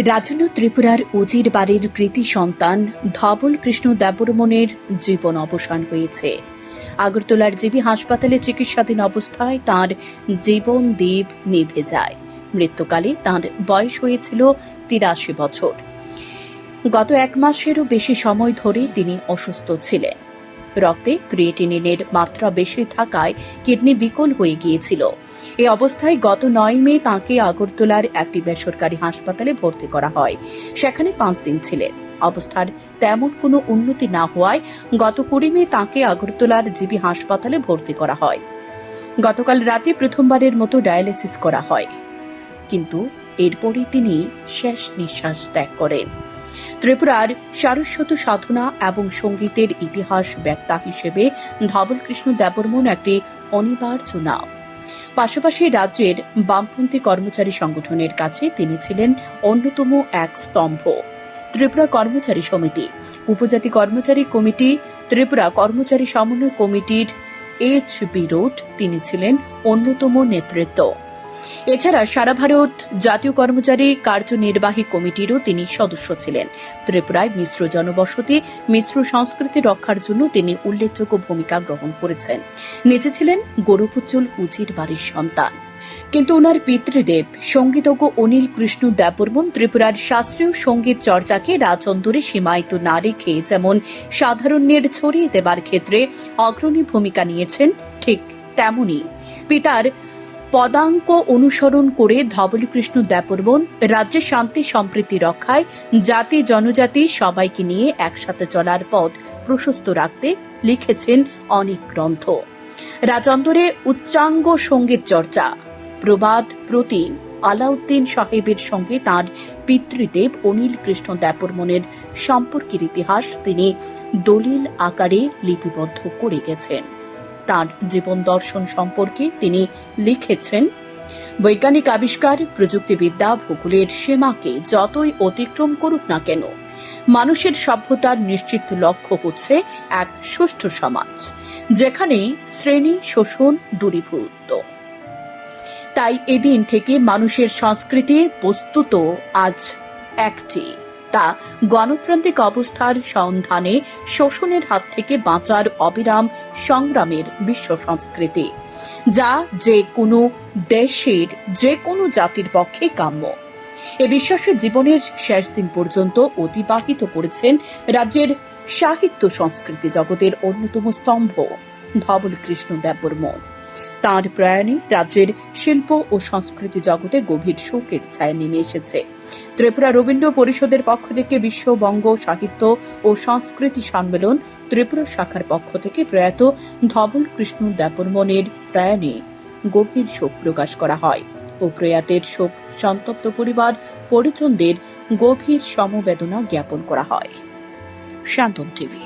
রাজন্য ত্রিপুরার উজির বাড়ির কৃতি সন্তান ধবল কৃষ্ণ দেববর্মনের জীবন অবসান হয়েছে। আগরতলার জিবি হাসপাতালে চিকিৎসাধীন অবস্থায় তাঁর জীবন দ্বীপ নিভে যায়। মৃত্যুকালে তাঁর বয়স হয়েছিল ৮৩ বছর। গত এক মাসেরও বেশি সময় ধরে তিনি অসুস্থ ছিলেন। রক্তে ক্রিয়েটিনিনের মাত্রা বেশি থাকায় কিডনি বিকল হয়ে গিয়েছিল। এই অবস্থায় গত ৯ মে তাঁকে আগরতলার একটি বেসরকারি হাসপাতালে ভর্তি করা হয়। সেখানে ৫ দিন ছিলেন। অবস্থার তেমন কোনো উন্নতি না হওয়ায় গত ২০ মে তাঁকে আগরতলার জিবি হাসপাতালে ভর্তি করা হয়। গতকাল রাতে প্রথমবারের মতো ডায়ালিসিস করা হয়, কিন্তু এরপরই তিনি শেষ নিঃশ্বাস ত্যাগ করেন। ত্রিপুরার সারস্বত সাধনা এবং সঙ্গীতের ইতিহাস ব্যাক্তা হিসেবে ধবল কৃষ্ণ দেববর্মন একটি অনিবার্য নাম। পাশাপাশি রাজ্যের বামপন্থী কর্মচারী সংগঠনের কাছে তিনি ছিলেন অন্যতম এক স্তম্ভ। ত্রিপুরা কর্মচারী সমিতি, উপজাতি কর্মচারী কমিটি, ত্রিপুরা কর্মচারী সমন্বয় কমিটির HB রোড তিনি ছিলেন অন্যতম নেতৃত্ব। এছাড়া সারা ভারত জাতীয় কর্মচারী কার্যনির্বাহী কমিটিরও তিনি সদস্য ছিলেন। ত্রিপুরায় মিশ্র জনবসতি, মিশ্র সংস্কৃতি রক্ষার জন্য তিনি উল্লেখযোগ্য ভূমিকা গ্রহণ করেছেন। নিজে ছিলেন গৌরবোজ্জ্বল উজির বাড়ির সন্তান। কিন্তু ওনার পিতৃদেব সঙ্গীতজ্ঞ অনিল কৃষ্ণ দেববর্মন ত্রিপুরার শাস্ত্রীয় সঙ্গীত চর্চাকে রাজঅন্তরে সীমায়িত না রেখে যেমন সাধারণের ছড়িয়ে দেবার ক্ষেত্রে অগ্রণী ভূমিকা নিয়েছেন, ঠিক তেমনি পিতার পদাঙ্ক অনুসরণ করে ধবল কৃষ্ণ দেববর্মন রাজ্যের শান্তি সম্প্রীতি রক্ষায় জাতি জনজাতি সবাইকে নিয়ে একসাথে চলার পথ প্রশস্ত রাখতে লিখেছেন অনেক গ্রন্থ। রাজঅন্তরে উচ্চাঙ্গ সঙ্গীত চর্চা, প্রবাদ প্রতিম আলাউদ্দিন সাহেবের সঙ্গে তাঁর পিতৃদেব অনিল কৃষ্ণ দেববর্মনের সম্পর্কের ইতিহাস তিনি দলিল আকারে লিপিবদ্ধ করে গেছেন। তাঁর জীবন দর্শন সম্পর্কে তিনি লিখেছেন, বৈজ্ঞানিক আবিষ্কার, প্রযুক্তিবিদ্যা ভূগোলের সীমাকে যতই অতিক্রম করুক না কেন, মানুষের সভ্যতার নিশ্চিত লক্ষ্য হচ্ছে এক সুষ্ঠু সমাজ, যেখানে শ্রেণী শোষণ দূরীভূত। তাই এদিন থেকে মানুষের সংস্কৃতি বস্তুত আজ একটি, তা গণতান্ত্রিক অবস্থার সন্ধানে শোষণের হাত থেকে বাঁচার অবিরাম সংগ্রামের বিশ্ব সংস্কৃতি, যা যে কোনো দেশের যে কোনো জাতির পক্ষে কাম্য। এ বিশ্বাসে জীবনের শেষ দিন পর্যন্ত অতিবাহিত করেছেন রাজ্যের সাহিত্য সংস্কৃতি জগতের অন্যতম স্তম্ভ ধবল কৃষ্ণ দেববর্মন। তাঁর প্রয়াণে রাজ্যের শিল্প ও সংস্কৃতি জগতে গভীর শোকের ছায়া নেমে এসেছে। ত্রিপুরা রবীন্দ্র পরিষদের পক্ষ থেকে বিশ্ববঙ্গ সাহিত্য ও সংস্কৃতি সম্মেলন ত্রিপুরা শাখার পক্ষ থেকে প্রয়াত ধবল কৃষ্ণ দেববর্মনের প্রয়াণে গভীর শোক প্রকাশ করা হয় ও প্রয়াতের শোক সন্তপ্ত পরিবার পরিজনদের গভীর সমবেদনা জ্ঞাপন করা হয়। শান্তন টিভি।